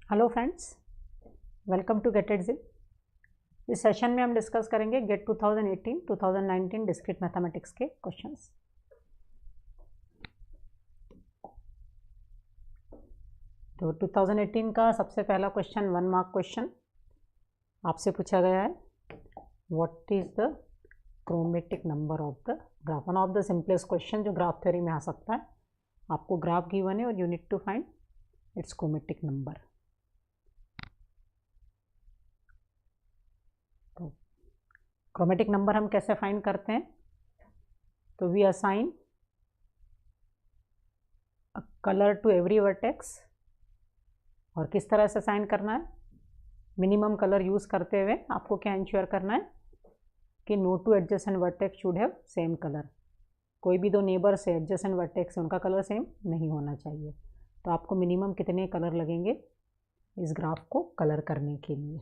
Hello friends, welcome to GATE एडजिम। इस session में हम डिस्कस करेंगे गेट 2018-2019 डिस्क्रीट मैथमेटिक्स के क्वेश्चंस। तो 2018 का सबसे पहला क्वेश्चन 1 मार्क क्वेश्चन आपसे पूछा गया है, what is the chromatic number of the graph. One of the simplest question जो ग्राफ थ्योरी में आ सकता है। आपको ग्राफ गिवन है और you need to find its chromatic number. तो क्रोमेटिक नंबर हम कैसे फाइंड करते हैं? तो we assign a colour to every vertex. और किस तरह से असाइन करना है? मिनिमम कलर यूज़ करते हुए आपको क्या इंश्योर करना है कि no two adjacent vertex should have same colour. कोई भी दो नेबर से एडजेसेंट वर्टेक्स है उनका कलर सेम नहीं होना चाहिए। तो आपको मिनिमम कितने कलर लगेंगे इस ग्राफ को कलर करने के लिए?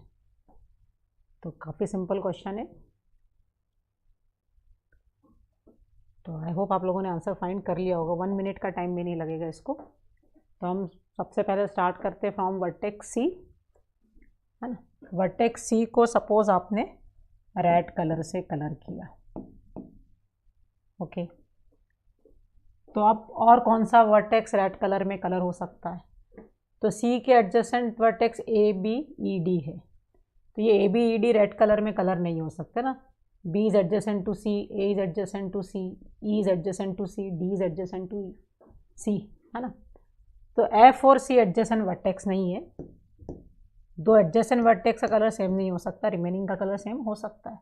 तो काफ़ी सिंपल क्वेश्चन है। तो आई होप आप लोगों ने आंसर फाइंड कर लिया होगा। 1 मिनट का टाइम भी नहीं लगेगा इसको। तो हम सबसे पहले स्टार्ट करते हैं फ्रॉम वर्टेक्स सी, है ना। वर्टेक्स सी को सपोज आपने रेड कलर से कलर किया, ओके। तो अब और कौन सा वर्टेक्स रेड कलर में कलर हो सकता है? तो सी के adjacent vertex A B E D है। तो ये A B E D red colour में कलर नहीं हो सकते ना। B is adjacent to C, A is adjacent to C, E is adjacent to C, D is adjacent to C, है ना। तो एफ और सी एडजेसेंट वर्टेक्स नहीं है। दो एडजेसेंट वर्टेक्स का कलर सेम नहीं हो सकता, रिमेनिंग का कलर सेम हो सकता है।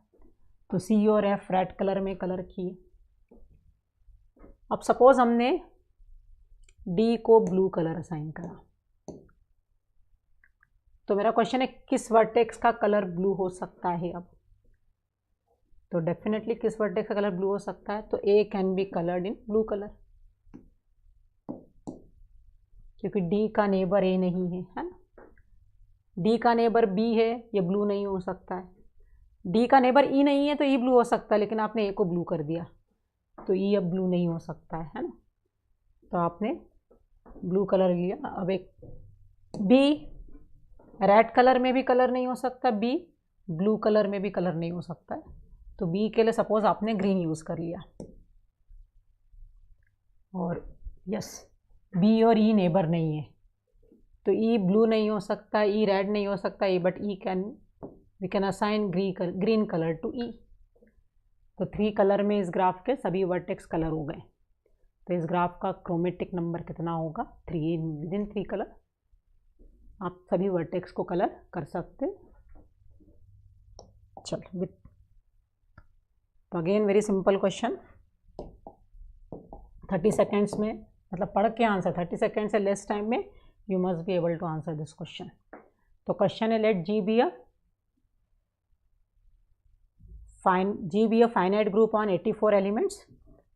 तो सी और एफ रेड कलर में कलर किए। अब सपोज हमने डी को ब्लू कलर असाइन करा। तो मेरा क्वेश्चन है किस वर्टेक्स का कलर ब्लू हो सकता है? अब तो डेफिनेटली किस वर्टेक्स का कलर ब्लू हो सकता है? तो A can be coloured in blue colour, क्योंकि डी का नेबर ए नहीं है, है ना। डी का नेबर बी है, ये ब्लू नहीं हो सकता है। डी का नेबर ई नहीं है तो ई ब्लू हो सकता है, लेकिन आपने ए को ब्लू कर दिया तो ई अब ब्लू नहीं हो सकता है ना। तो आपने ब्लू कलर लिया। अब एक बी रेड कलर में भी कलर नहीं हो सकता, बी ब्लू कलर में भी कलर नहीं हो सकता है। तो बी के लिए सपोज आपने ग्रीन यूज़ कर लिया। और यस, बी और ई नेबर नहीं है, तो ई ब्लू नहीं हो सकता, ई रेड नहीं हो सकता, E but E can we can assign green colour to E. तो 3 कलर में इस ग्राफ के सभी वर्टेक्स कलर हो गए। तो इस ग्राफ का क्रोमेटिक नंबर कितना होगा? 3 विद इन 3 कलर। आप सभी वर्टेक्स को कलर कर सकते। चलो विथ तो again very simple question. 30 seconds में, मतलब पढ़ के आंसर 30 सेकेंड से लेस टाइम में you must be able to answer this question. तो क्वेश्चन है let G be a finite group on 84 elements.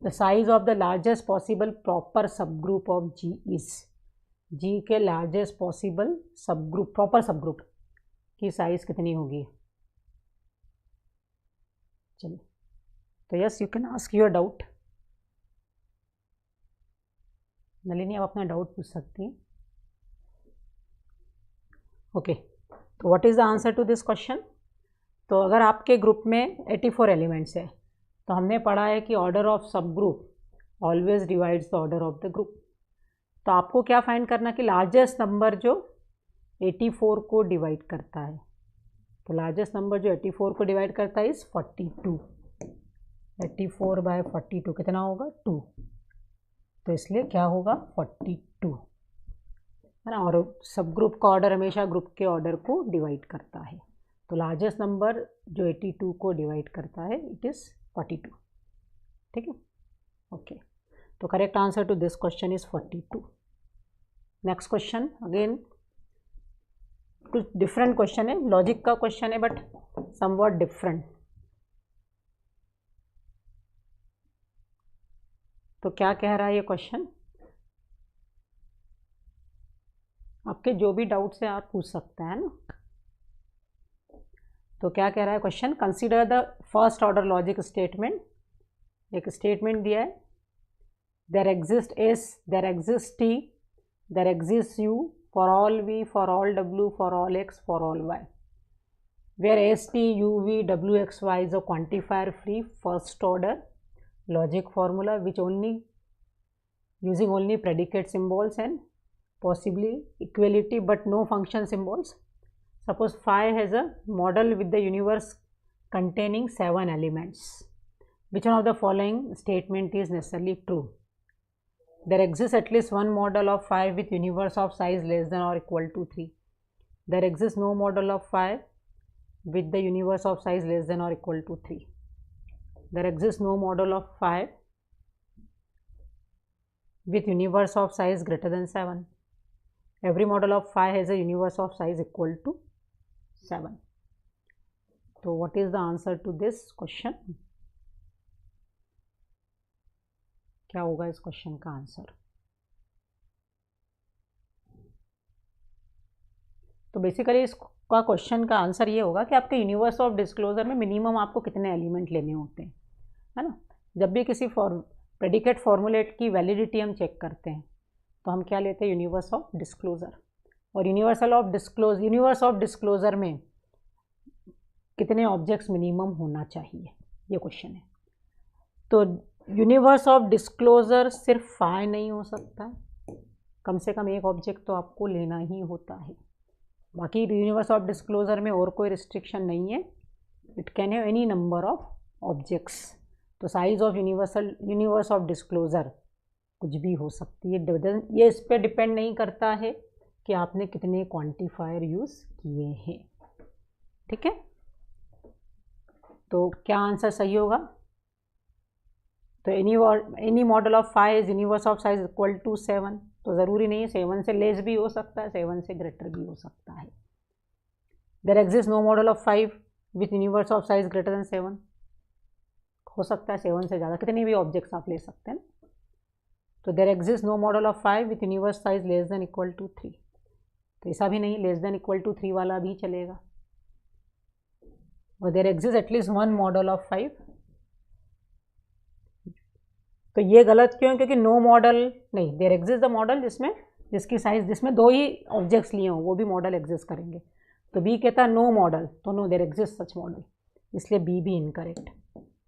The size of the largest possible proper subgroup of G is. G के largest possible subgroup, proper subgroup की size कितनी होगी? चलिए, तो yes you can ask your doubt. Nalini आप अपना doubt पूछ सकती हैं। ओके, तो what is the answer to this question? तो अगर आपके ग्रुप में 84 एलिमेंट्स है तो हमने पढ़ा है कि ऑर्डर ऑफ सब group always divides the order of the group. तो आपको क्या फाइंड करना कि लार्जेस्ट नंबर जो 84 को डिवाइड करता है। तो लार्जेस्ट नंबर जो 84 को डिवाइड करता है इज 42। 84 बाय 42 कितना होगा? 2। तो इसलिए क्या होगा? 42, है ना। और सब ग्रुप का ऑर्डर हमेशा ग्रुप के ऑर्डर को डिवाइड करता है। तो लार्जेस्ट नंबर जो 82 को डिवाइड करता है इट इज़ 42। ठीक है, ओके। तो correct answer to this question is 42। Next question again कुछ डिफरेंट क्वेश्चन है, लॉजिक का क्वेश्चन है बट समवॉट डिफरेंट। तो क्या कह रहा है ये क्वेश्चन? आपके जो भी डाउट्स है आप पूछ सकते हैं ना। तो क्या कह रहा है question? Consider the first order logic statement. एक स्टेटमेंट दिया है, there exist S, there exist T, there exist U for all v, for all w, for all x, for all y, where st, uv, wxy is a quantifier free first order logic formula which only using only predicate symbols and possibly equality but no function symbols. Suppose phi has a model with the universe containing 7 elements. Which one of the following statement is necessarily true? There exists at least one model of phi with universe of size less than or equal to 3. There exists no model of phi with the universe of size less than or equal to 3. There exists no model of phi with universe of size greater than 7. Every model of phi has a universe of size equal to 7. So what is the answer to this question? क्या होगा इस question का answer? तो basically इसका question का answer ये होगा कि आपके यूनिवर्स ऑफ डिस्क्लोजर में मिनिमम आपको कितने एलिमेंट लेने होते हैं, है ना. जब भी किसी प्रेडिकेट फॉर्मूलेट की वैलिडिटी हम चेक करते हैं तो हम क्या लेते हैं? Universe of disclosure. और यूनिवर्स ऑफ डिस्क्लोजर में कितने ऑब्जेक्ट्स मिनिमम होना चाहिए, ये क्वेश्चन है. तो यूनिवर्स ऑफ डिस्क्लोजर सिर्फ फाई नहीं हो सकता, कम से कम एक ऑब्जेक्ट तो आपको लेना ही होता है. बाकी यूनिवर्स ऑफ डिस्क्लोजर में और कोई रिस्ट्रिक्शन नहीं है. It can have any number of objects. तो size of universe of disclosure कुछ भी हो सकती है. ये इस पर डिपेंड नहीं करता है कि आपने कितने क्वांटिफायर यूज़ किए हैं. ठीक है, तो क्या आंसर सही होगा? तो any model of phi is universe of size equal to 7. तो ज़रूरी नहीं है 7 से लेस भी हो सकता है, 7 से ग्रेटर भी हो सकता है. There exist no model of 5 with universe of size greater than 7. हो सकता है 7 से ज़्यादा, कितने भी ऑब्जेक्ट्स आप ले सकते हैं. तो there exist no model of 5 with universe size less than equal to 3. तो ऐसा भी नहीं, लेस देन इक्वल टू 3 वाला भी चलेगा. और there exist at least one model of 5. तो ये गलत क्यों? क्योंकि नो मॉडल नहीं, देयर एग्जिस्ट द मॉडल जिसकी साइज जिसमें 2 ही ऑब्जेक्ट्स लिए हों वो भी मॉडल एग्जिस्ट करेंगे. तो बी कहता है नो मॉडल, तो no there exist such model, इसलिए बी भी इनकरेक्ट.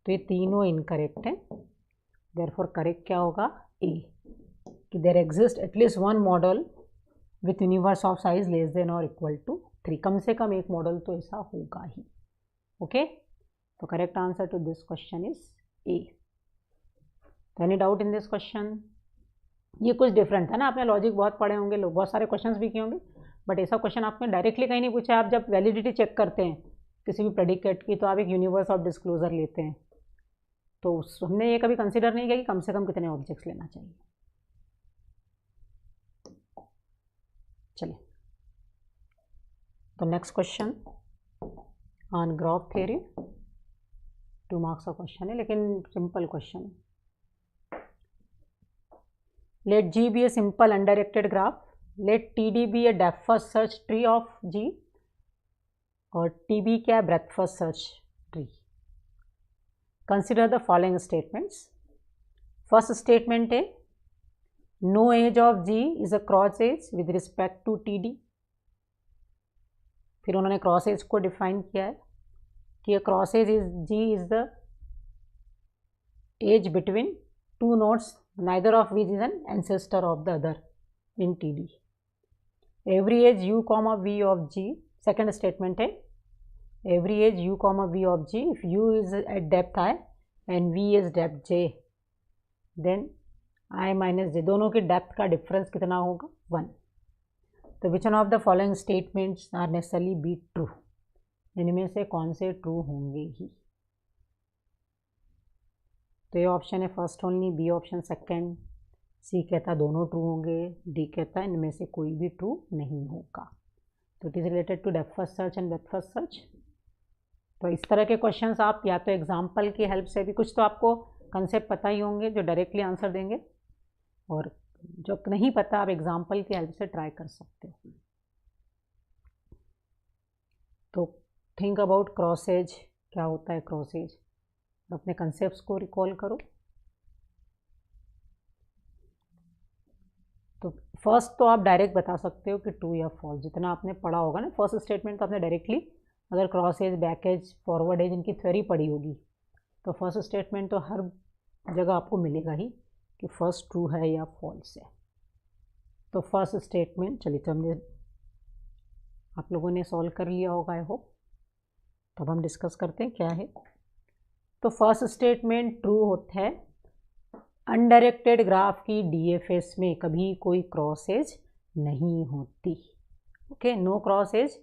तो ये तीनों इनकरेक्ट हैं. देयरफॉर करेक्ट क्या होगा? ए, कि there exist at least one model with universe of size less than और इक्वल टू 3. कम से कम एक मॉडल तो ऐसा होगा ही. ओके, तो correct answer to this question is A. Any doubt in this question? ये कुछ डिफरेंट है ना. आपने लॉजिक बहुत पढ़े होंगे, लोग बहुत सारे क्वेश्चंस भी किए होंगे, बट ऐसा क्वेश्चन आपने डायरेक्टली कहीं नहीं पूछा. आप जब वैलिडिटी चेक करते हैं किसी भी प्रेडिकेट की तो आप एक यूनिवर्स ऑफ डिस्क्लोजर लेते हैं. तो हमने ये कभी कंसिडर नहीं किया कि कम से कम कितने ऑब्जेक्ट्स लेना चाहिए. चलिए, तो next question on graph theory. 2 marks का क्वेश्चन है लेकिन सिंपल क्वेश्चन है. Let G be a simple undirected graph. Let TD be a depth first search tree of G. और TB क्या है? breadth first search tree. Consider the following statements. First statement है no edge of G is a cross edge with respect to TD. फिर उन्होंने cross as को define किया है कि cross edge is G is the edge between 2 nodes neither of which is an ancestor of the other in TD. Every edge u comma v of G. Second statement है every edge u comma v of G if u is at depth I and v is depth j then I minus j. दोनों की depth का difference कितना होगा? 1. तो which one of the following statements are necessarily be true? इनमें से कौन से ट्रू होंगे ही? तो ये ऑप्शन है first only, B option second, C कहता दोनों ट्रू होंगे, डी कहता इनमें से कोई भी ट्रू नहीं होगा. तो it is related to depth first search and breadth first search. तो इस तरह के क्वेश्चंस आप या तो एग्जांपल की हेल्प से भी, कुछ तो आपको कंसेप्ट पता ही होंगे जो डायरेक्टली आंसर देंगे, और जो नहीं पता आप एग्जांपल की हेल्प से ट्राई कर सकते हो. तो थिंक अबाउट क्रॉस एज. क्या होता है क्रॉस एज? अपने कंसेप्ट्स को रिकॉल करो. तो फर्स्ट तो आप डायरेक्ट बता सकते हो कि ट्रू या फॉल्स, जितना आपने पढ़ा होगा ना फर्स्ट स्टेटमेंट, तो आपने डायरेक्टली अगर cross edge, back edge, forward edge इनकी थ्योरी पढ़ी होगी तो फर्स्ट स्टेटमेंट तो हर जगह आपको मिलेगा ही कि फर्स्ट ट्रू है या फॉल्स है। तो फर्स्ट स्टेटमेंट चलिए, तो हमने आप लोगों ने सॉल्व कर लिया होगा आई होप। तब हम डिस्कस करते हैं क्या है। तो फर्स्ट स्टेटमेंट ट्रू होता है, अनडायरेक्टेड ग्राफ की डीएफएस में कभी कोई क्रॉसेज नहीं होती। Okay, no crosses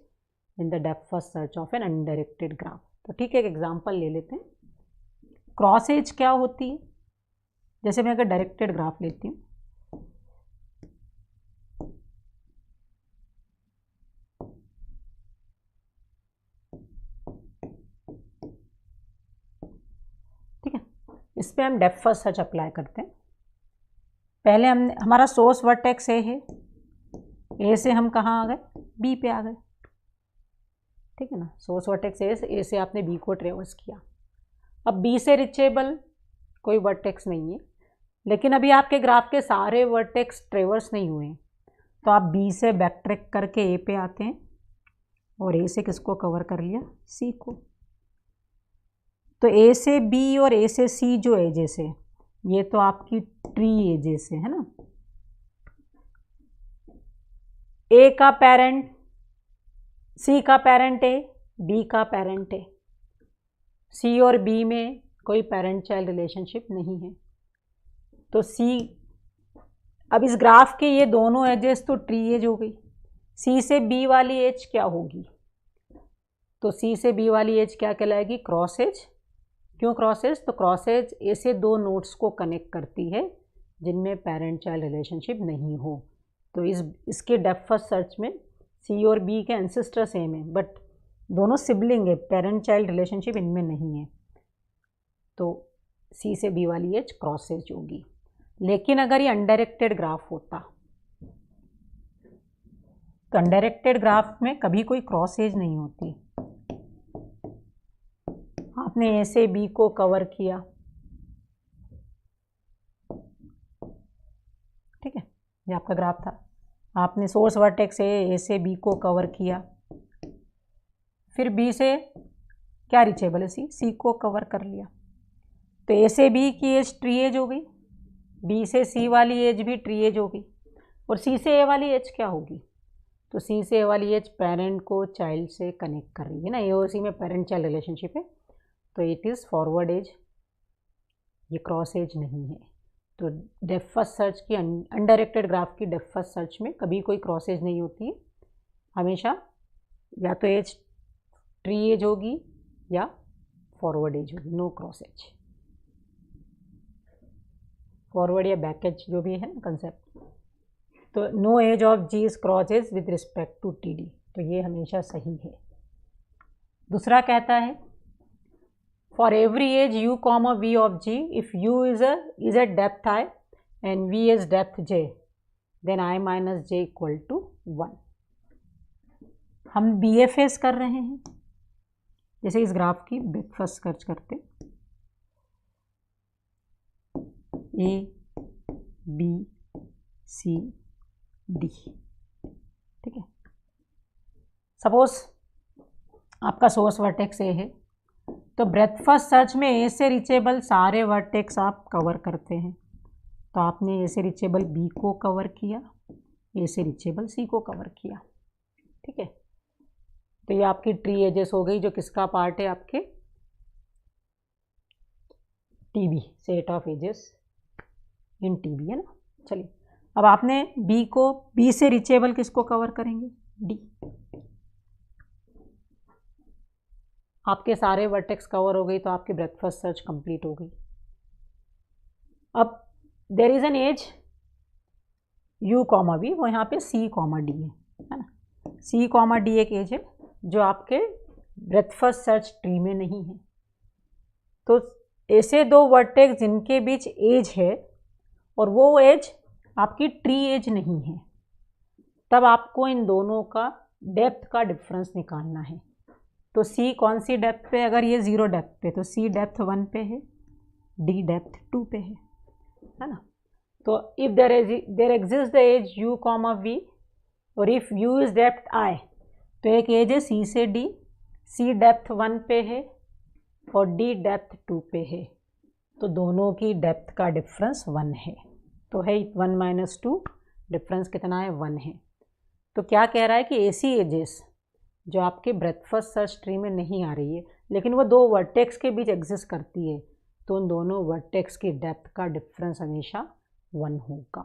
in the depth first search of an undirected graph. तो ठीक है, एक एग्जांपल ले लेते हैं। क्रॉसेज क्या होती है? जैसे मैं अगर डायरेक्टेड ग्राफ लेती हूँ, ठीक है, इस पर हम डेप्थ फर्स्ट सर्च अप्लाई करते हैं। पहले हम हमारा सोर्स वर्टेक्स ए है, ए से हम कहाँ आ गए? बी पे आ गए, ठीक है ना। सोर्स वर्टेक्स ए से आपने बी को ट्रेवर्स किया। अब बी से रिचेबल कोई वर्टेक्स नहीं है, लेकिन अभी आपके ग्राफ के सारे वर्टेक्स ट्रेवर्स नहीं हुए हैं, तो आप बी से बैक ट्रैक करके ए पे आते हैं और ए से किसको कवर कर लिया? सी को। तो ए से बी और ए से सी जो एजेस है ये तो आपकी ट्री एजेस है ना। ए का पेरेंट सी का पेरेंट है, बी का पेरेंट है। सी और बी में कोई पेरेंट चाइल्ड रिलेशनशिप नहीं है। तो सी, अब इस ग्राफ के ये दोनों एजेस तो ट्री एज हो गई। सी से बी वाली एज क्या होगी? तो सी से बी वाली एज क्या कहलाएगी? Cross edge. क्यों क्रॉस एज? तो क्रॉस एज ए से दो नोड्स को कनेक्ट करती है जिनमें पेरेंट चाइल्ड रिलेशनशिप नहीं हो। तो इसके डेप्थ फर्स्ट सर्च में सी और बी के एंसेस्टर सेम है, बट दोनों सिबलिंग है, पेरेंट चाइल्ड रिलेशनशिप इनमें नहीं है। तो सी से बी वाली एज क्रॉस एज होगी। लेकिन अगर ये अनडायरेक्टेड ग्राफ होता तो अनडायरेक्टेड ग्राफ में कभी कोई क्रॉस एज नहीं होती। आपने ए से बी को कवर किया, ठीक है, ये आपका ग्राफ था। आपने सोर्स वर्टेक्स ए से बी को कवर किया, फिर बी से क्या रिचेबल है? सी को कवर कर लिया। तो ए से बी की एज ट्री एज हो गई, बी से सी वाली एज भी ट्री एज हो गई, और सी से ए वाली एज क्या होगी? तो सी से ए वाली एज पेरेंट को चाइल्ड से कनेक्ट कर रही है ना, ए और सी में पेरेंट चाइल्ड रिलेशनशिप है, तो इट इज़ फॉरवर्ड एज, ये क्रॉस एज नहीं है। तो डेप्थ फर्स्ट सर्च की, अनडायरेक्टेड ग्राफ की डेप्थ फर्स्ट सर्च में कभी कोई क्रॉस एज नहीं होती है। हमेशा या तो एज ट्री एज होगी या फॉरवर्ड एज होगी, नो क्रॉस एज। फॉरवर्ड या बैक एज जो भी है ना कंसेप्ट। तो no edge of G is cross edge with respect to T D, तो ये हमेशा सही है। दूसरा कहता है for every edge u comma v of g, if u is at depth I and v is depth j, then I minus j equal to 1। हम BFS कर रहे हैं, जैसे इस ग्राफ की डेप्थ फर्स्ट सर्च करते A B C D, ठीक है। सपोज आपका सोर्स वर्टेक्स ए है, तो ब्रेथ फर्स्ट सर्च में ए से रिचेबल सारे वर्टेक्स आप कवर करते हैं। तो आपने ए से रिचेबल बी को कवर किया, ए से रिचेबल सी को कवर किया, ठीक है। तो ये आपकी ट्री एजेस हो गई, जो किसका पार्ट है? आपके TB, set of edges in TB, है ना। चलिए, अब आपने बी से रिचेबल किसको कवर करेंगे? डी। आपके सारे वर्टेक्स कवर हो गई, तो आपकी ब्रेथ फर्स्ट सर्च कंप्लीट हो गई। अब there is an edge u comma v, वो यहाँ पे c कॉमा डी है ना। c कॉमा डी एक एज है जो आपके ब्रेथ फर्स्ट सर्च ट्री में नहीं है। तो ऐसे दो वर्टेक्स जिनके बीच एज है और वो एज आपकी ट्री एज नहीं है, तब आपको इन दोनों का डेप्थ का डिफरेंस निकालना है। तो C कौन सी डेप्थ पे? अगर ये 0 डेप्थ पे तो C डेप्थ 1 पे है, D डेप्थ 2 पे है ना। तो if there exist the edge u comma v और if u is depth i, तो एक एज है c से d, c डेप्थ 1 पे है और d डेप्थ 2 पे है, तो दोनों की डेप्थ का डिफरेंस 1 है। तो है 1 माइनस 2, डिफरेंस कितना है 1 है। तो क्या कह रहा है कि ऐसी एजेस जो आपके ब्रेथ फर्स्ट सर्च ट्री में नहीं आ रही है लेकिन वो दो वर्टेक्स के बीच एग्जिस्ट करती है, तो उन दोनों वर्टेक्स की डेप्थ का डिफरेंस हमेशा 1 होगा।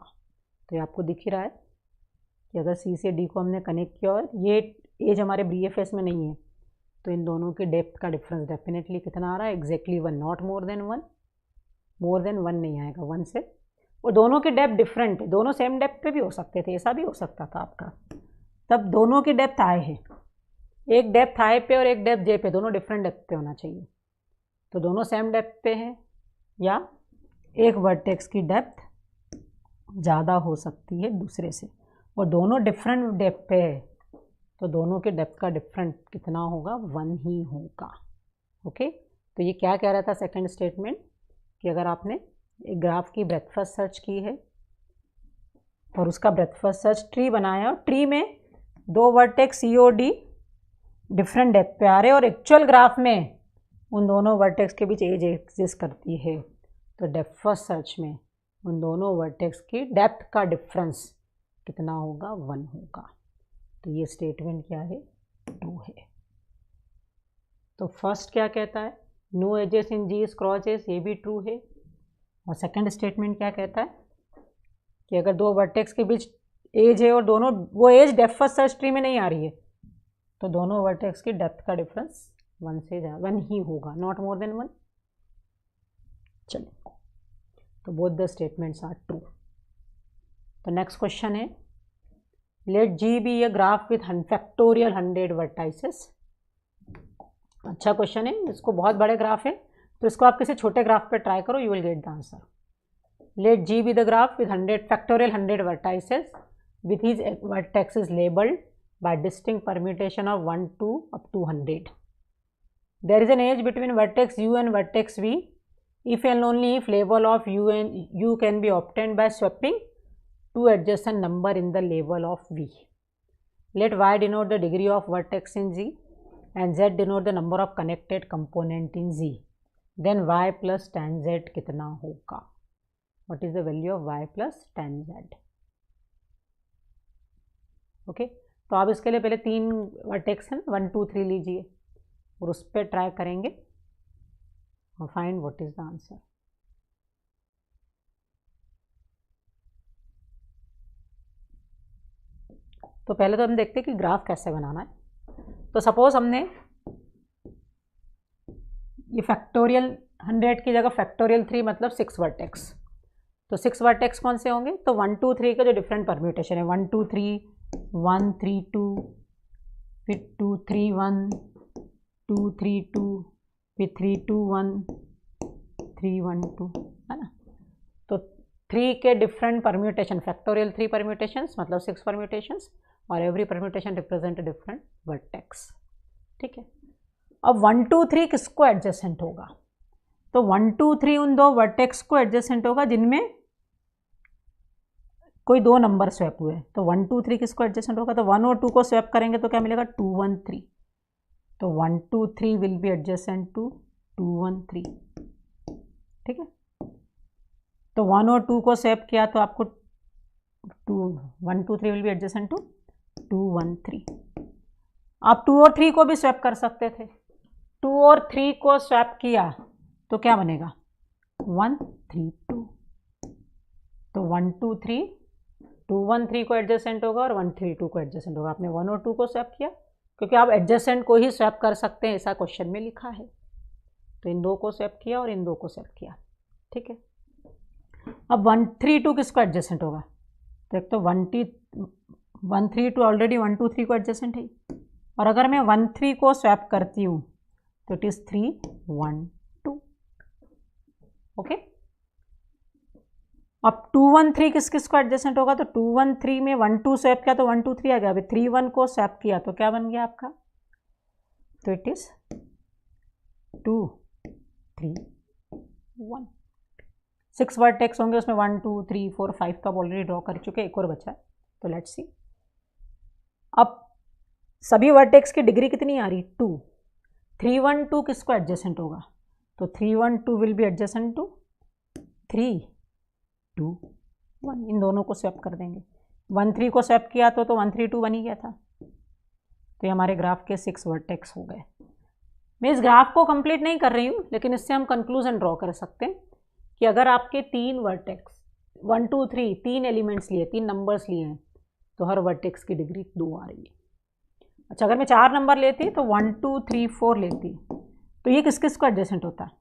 तो ये आपको दिख ही रहा है कि अगर सी से डी को हमने कनेक्ट किया और ये एज हमारे BFS में नहीं है, तो इन दोनों के डेप्थ का डिफरेंस डेफिनेटली कितना आ रहा है, exactly 1, not more than 1, more than 1 नहीं आएगा, 1 से। और दोनों की डेप्थ डिफरेंट है, दोनों सेम डेप्थ पे भी हो सकते थे, ऐसा भी हो सकता था आपका। तब दोनों की डेप्थ आए हैं, एक डेप्थ आई पे और एक डेप्थ जे पे, दोनों डिफरेंट डेप्थ पे होना चाहिए। तो दोनों सेम डेप्थ पे हैं या एक वर्टेक्स की डेप्थ ज़्यादा हो सकती है दूसरे से, और दोनों डिफरेंट डेप्थ पे है, तो दोनों के डेप्थ का डिफरेंट कितना होगा, 1 ही होगा। ओके, तो ये क्या कह रहा था सेकंड स्टेटमेंट, कि अगर आपने एक ग्राफ की ब्रेथ फर्स्ट सर्च की है और उसका ब्रेथ फर्स्ट सर्च ट्री बनाया और ट्री में दो वर्टेक्स सी और डी डिफरेंट डेप्थ पे आ रहे हैं और एक्चुअल ग्राफ में उन दोनों वर्टेक्स के बीच एज एग्जिस्ट करती है, तो डेप्थ फर्स्ट सर्च में उन दोनों वर्टेक्स की डेप्थ का डिफरेंस कितना होगा, 1 होगा। तो ये स्टेटमेंट क्या है, 2 है। तो फर्स्ट क्या कहता है, नो एजेस इन जी क्रॉस एज, ये भी ट्रू है। और सेकंड स्टेटमेंट क्या कहता है कि अगर दो वर्टेक्स के बीच एज है और दोनों वो edge depth first search tree में नहीं आ रही है, तो दोनों वर्टेक्स की डेप्थ का डिफरेंस 1 से ज़्यादा 1 ही होगा, नॉट मोर देन 1। चलिए, तो both the statements are true. तो नेक्स्ट क्वेश्चन है, let G be a graph with factorial 100 vertices. अच्छा क्वेश्चन है, इसको बहुत बड़े ग्राफ है, तो इसको आप किसी छोटे ग्राफ पे ट्राई करो, you will get the answer. Let G be the graph with 100 factorial 100 vertices with each vertex is labeled by distinct permutation of 1 to up to 100. There is an edge between vertex u and vertex v if and only if label of u can be obtained by swapping two adjacent number in the label of v. Let y denote the degree of vertex in z and z denote the number of connected component in z. Then y plus tan z कितना होगा? What is the value of y plus tan z? Okay, तो आप इसके लिए पहले 3 vertex हैं 1 2 3 लीजिए और उस पर ट्राई करेंगे और find what is the answer. तो पहले तो हम देखते हैं कि ग्राफ कैसे बनाना है। तो सपोज हमने ये फैक्टोरियल 100 की जगह फैक्टोरियल 3 मतलब 6 वर्टेक्स, तो 6 वर्टेक्स कौन से होंगे, तो 1 2 3 का जो डिफरेंट परम्यूटेशन है 1 2 3 1 3 2 फिर 2 3 1 2 3 2 फिर 3 2 1 3 1 2, है ना। तो 3 के डिफरेंट परम्यूटेशन, फैक्टोरियल 3 परम्यूटेशंस मतलब 6 परम्यूटेशंस, और every permutation represent different vertex. ठीक है, अब 1 2 3 किसको एडजेसेंट होगा, तो 1 2 3 उन दो वर्टेक्स को एडजेसेंट होगा जिनमें कोई दो नंबर स्वैप हुए। तो 1 2 3 किसको एडजेसेंट होगा, तो 1 और 2 को स्वैप करेंगे तो क्या मिलेगा 2 1 3, तो 1 2 3 विल बी एडजेसेंट टू 2 1 3। ठीक है, तो 1 और 2 को स्वैप किया तो आपको 1 2 3 विल बी एडजेसेंट टू 2 1 3। आप 2 और 3 को भी स्वैप कर सकते थे, 2 और 3 को स्वैप किया तो क्या बनेगा 1 3 2, तो 1 2 3 2 1 3 को एडजेसेंट होगा और 1 3 2 को एडजेसेंट होगा। आपने 1 और 2 को स्वैप किया क्योंकि आप एडजेसेंट को ही स्वैप कर सकते हैं, ऐसा क्वेश्चन में लिखा है। तो इन दो को स्वैप किया और इन दो को स्वैप किया। ठीक है, अब 1 3 2 किसको एडजेसेंट होगा, तो एक तो 1 3 2 ऑलरेडी 1 2 3 को एडजेसेंट है, और अगर मैं 1 3 को स्वैप करती हूँ तो इट इज 3 1 2। ओके, अब 2 1 3 किस किस को एडजेसेंट होगा, तो 2 1 3 में 1 2 स्वैप किया तो 1 2 3 आ गया। अभी 3 1 को स्वैप किया तो क्या बन गया आपका, तो इट इज 2 3 1। 6 वर्टेक्स होंगे, उसमें 1 2 3 4 5 तो आप ऑलरेडी ड्रॉ कर चुके, एक और बचा है, तो लेट्स सी। अब सभी वर्टेक्स की डिग्री कितनी आ रही, 2। 3 1 2 किसको एडजेसेंट होगा, तो 3 1 2 विल बी एडजेसेंट टू 3 2 1, इन दोनों को स्वैप कर देंगे। 1 3 को स्वैप किया तो 1 3 2 बन ही गया था। तो ये हमारे ग्राफ के 6 वर्टेक्स हो गए। मैं इस ग्राफ को कंप्लीट नहीं कर रही हूँ, लेकिन इससे हम कंक्लूजन ड्रॉ कर सकते हैं कि अगर आपके 3 वर्टेक्स 1 2 3 3 एलिमेंट्स लिए, 3 नंबर्स लिए हैं, तो हर वर्टेक्स की डिग्री 2 आ रही है। अच्छा, अगर मैं 4 नंबर लेती तो 1 2 3 4 लेती, तो ये किस किस को एडजेसेंट होता है,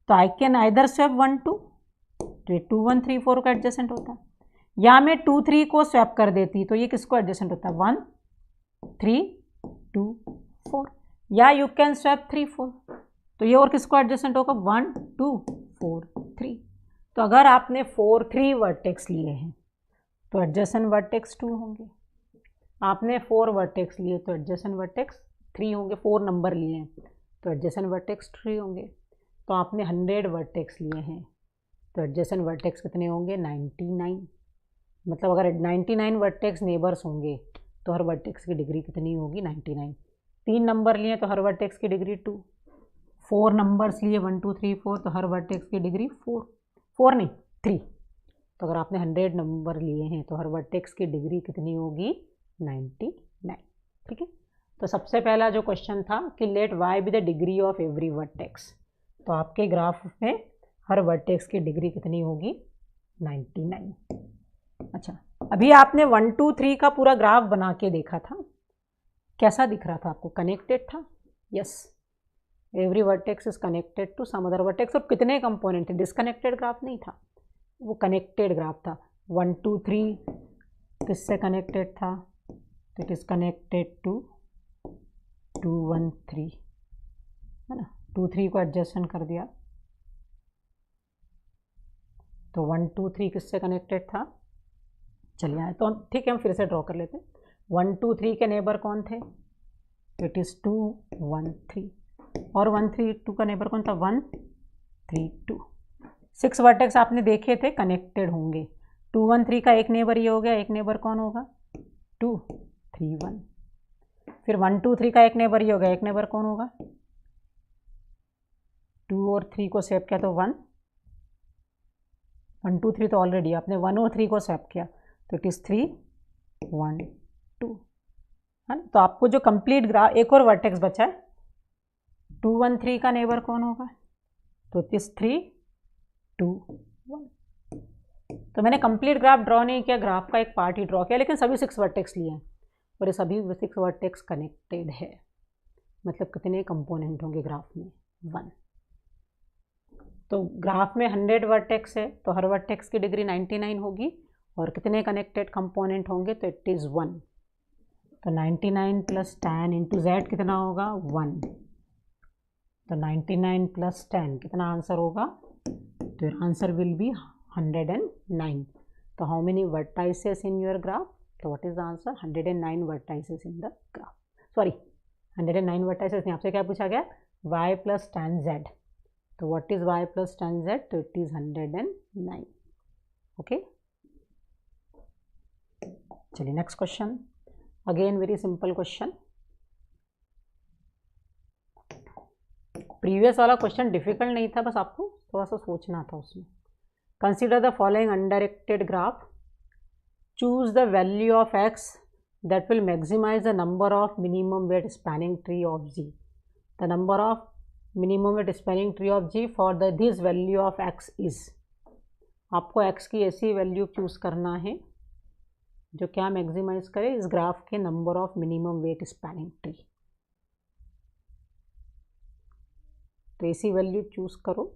तो आई कैन आइदर स्वैप 1 2, तो ये 2 1 3 4 का एडजेसेंट होता है, या मैं 2 3 को स्वैप कर देती, तो ये किसको एडजेसेंट होता है, 1 3 2 4, या यू कैन स्वैप 3 4, तो ये और किसको एडजेसेंट होगा, 1 2 4 3। तो अगर आपने 4 3 वर्टेक्स लिए हैं तो एडजेसेंट वर्टेक्स 2 होंगे, आपने 4 वर्टेक्स लिए तो एडजेसेंट वर्टेक्स 3 होंगे, 4 नंबर लिए हैं तो एडजेसेंट वर्टेक्स 3 होंगे। तो आपने 100 वर्टेक्स लिए हैं तो एडजेसेंट वर्टेक्स कितने होंगे, 99। मतलब अगर 99 वर्टेक्स नेबर्स होंगे तो हर वर्टेक्स की डिग्री कितनी होगी, 99। 3 नंबर लिए तो हर वर्टेक्स की डिग्री 2, 4 नंबर्स लिए 1 2 3 4 तो हर वर्टेक्स की डिग्री 4 नहीं 3। तो अगर आपने 100 नंबर लिए हैं तो हर वर्टेक्स की डिग्री कितनी होगी, 99। ठीक है, तो सबसे पहला जो क्वेश्चन था कि let Y be the degree of every vertex, तो आपके ग्राफ में हर वर्टेक्स की डिग्री कितनी होगी, 99। अच्छा, अभी आपने 1 2 3 का पूरा ग्राफ बना के देखा था, कैसा दिख रहा था आपको, कनेक्टेड था, yes, every vertex is connected to some other vertex. और कितने कंपोनेंट थे, डिस्कनेक्टेड ग्राफ नहीं था, वो कनेक्टेड ग्राफ था। 1 2 3 किससे कनेक्टेड था, तो इट इज़ कनेक्टेड टू 2 1 3, है ना, 2 3 को एडजेसेंट कर दिया तो 1 2 3 किससे कनेक्टेड था। चलिए आए तो ठीक है, हम फिर से ड्रॉ कर लेते हैं। 1 2 3 के नेबर कौन थे, इट इज़ 2 1 3, और 1 3 2 का नेबर कौन था, 1 3 2। 6 वर्टेक्स आपने देखे थे कनेक्टेड होंगे, 2 1 3 का एक नेबर ये हो गया, एक नेबर कौन होगा, 2 3 1। फिर 1 2 3 का एक नेबर ये हो गया, एक नेबर कौन होगा, 2 और 3 को स्वैप किया तो 1 1 2 3, तो ऑलरेडी आपने 1 और 3 को स्वैप किया तो इट इज़ 3 1 2, है ना। तो आपको जो कंप्लीट ग्राफ, एक और वर्टेक्स बचा है, 2 1 3 का नेबर कौन होगा, तो इट इज़ 3 2 1। तो मैंने कंप्लीट ग्राफ ड्रॉ नहीं किया, ग्राफ का एक पार्ट ही ड्रॉ किया, लेकिन सभी 6 वर्टेक्स लिए हैं और ये सभी 6 वर्टेक्स कनेक्टेड है। मतलब कितने कंपोनेंट होंगे ग्राफ में, 1। तो ग्राफ में 100 वर्टेक्स है तो हर वर्टेक्स की डिग्री 99 होगी, और कितने कनेक्टेड कंपोनेंट होंगे, तो इट इज़ 1। तो 99 प्लस 10 इंटू जेड कितना होगा, 1। तो 99 प्लस 10 कितना आंसर होगा, तो योर आंसर विल बी 109। तो how many vertices in your graph, तो what is the answer, 109 vertices in the graph. Sorry 109 vertices नहीं, आपसे क्या पूछा गया, y प्लस 10 z। तो what is y plus 10 z, तो इट इज 109। ओके, चलिए next question, again very simple question. Previous वाला क्वेश्चन डिफिकल्ट नहीं था, बस आपको थोड़ा सा सोचना था उसमें। Consider the following undirected graph, choose the value of x that will maximize the number of minimum weight spanning tree of G. The number of minimum weight spanning tree of G for the this value of x is, आपको x की ऐसी value choose करना है जो क्या maximise करे इस ग्राफ के number of minimum weight spanning tree. तो ऐसी वैल्यू चूज करो,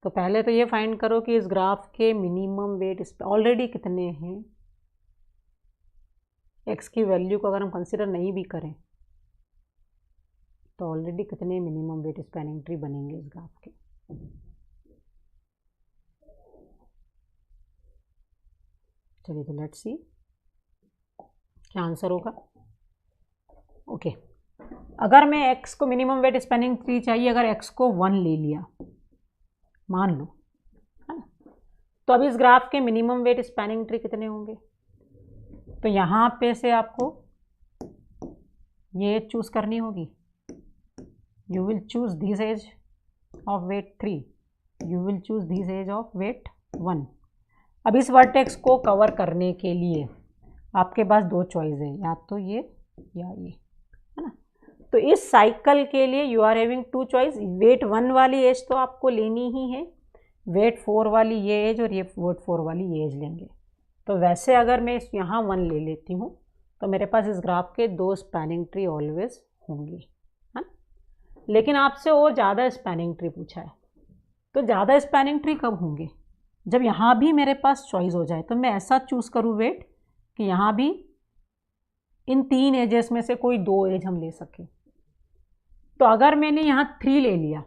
तो पहले तो ये फाइंड करो कि इस ग्राफ के मिनिमम वेट ऑलरेडी कितने हैं। x की वैल्यू को अगर हम कंसिडर नहीं भी करें तो ऑलरेडी कितने मिनिमम वेट स्पैनिंग ट्री बनेंगे इस ग्राफ के। चलिए तो लेट्स सी क्या आंसर होगा। ओके, अगर मैं x को मिनिमम वेट स्पैनिंग ट्री चाहिए, अगर x को 1 ले लिया मान लो, है ना, तो अब इस ग्राफ के मिनिमम वेट स्पैनिंग ट्री कितने होंगे? तो यहाँ पे से आपको ये चूज करनी होगी। You will choose this edge of weight 3, you will choose this edge of weight 1। अब इस वर्टेक्स को कवर करने के लिए आपके पास दो चॉइस है, या तो ये या ये, है ना। तो इस साइकिल के लिए you are having two choice. Weight 1 वाली एज तो आपको लेनी ही है, वेट 4 वाली ये एज और ये वेट 4 वाली ये एज लेंगे। तो वैसे अगर मैं इस यहाँ 1 ले लेती हूँ तो मेरे पास इस ग्राफ के दो स्पैनिंग ट्री ऑलवेज होंगे, है ना। लेकिन आपसे और ज़्यादा स्पैनिंग ट्री पूछा है, तो ज़्यादा स्पैनिंग ट्री कब होंगे? जब यहाँ भी मेरे पास चॉइस हो जाए, तो मैं ऐसा चूज़ करूँ वेट कि यहाँ भी इन 3 एजेस में से कोई 2 एज हम ले सकें। तो अगर मैंने यहाँ 3 ले लिया